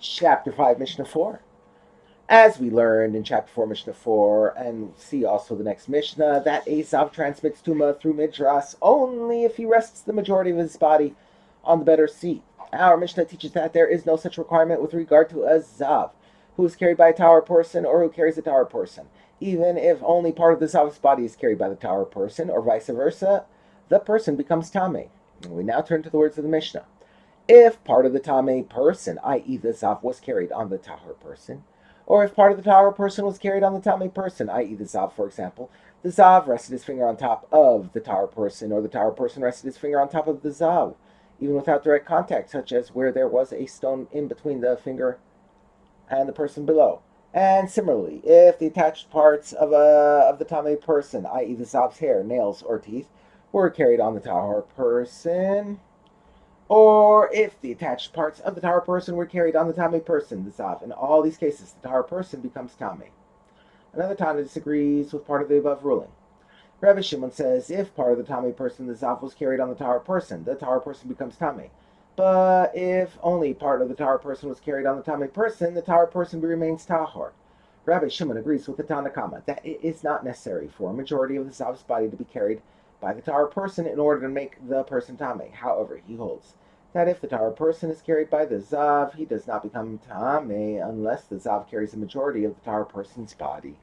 Chapter 5, Mishnah 4. As we learned in Chapter 4, Mishnah 4, and see also the next Mishnah, that a Zav transmits Tuma through Midras only if he rests the majority of his body on the bed or seat. Our Mishnah teaches that there is no such requirement with regard to a Zav who is carried by a tower person or who carries a tower person. Even if only part of the Zav's body is carried by the tower person, or vice versa, the person becomes Tameh. We now turn to the words of the Mishnah. If part of the Tameh person, i.e. the Zav, was carried on the tower person, or if part of the tower person was carried on the Tameh person, i.e. the Zav, for example, the Zav rested his finger on top of the tower person, or the tower person rested his finger on top of the Zav, even without direct contact, such as where there was a stone in between the finger and the person below. And similarly, if the attached parts of the Tameh person, i.e. the Zav's hair, nails, or teeth, were carried on the tower person, or if the attached parts of the tower person were carried on the Tameh person, the Zav. In all these cases, the tower person becomes Tameh. Another Tana disagrees with part of the above ruling. Rabbi Shimon says, if part of the Tameh person, the Zav, was carried on the tower person becomes Tameh. But if only part of the tower person was carried on the Tameh person, the tower person remains Tahor. Rabbi Shimon agrees with the Tanakama that it is not necessary for a majority of the Zav's body to be carried by the tower person in order to make the person Tameh. However, he holds that if the tower person is carried by the Zav, he does not become Tameh unless the Zav carries the majority of the tower person's body.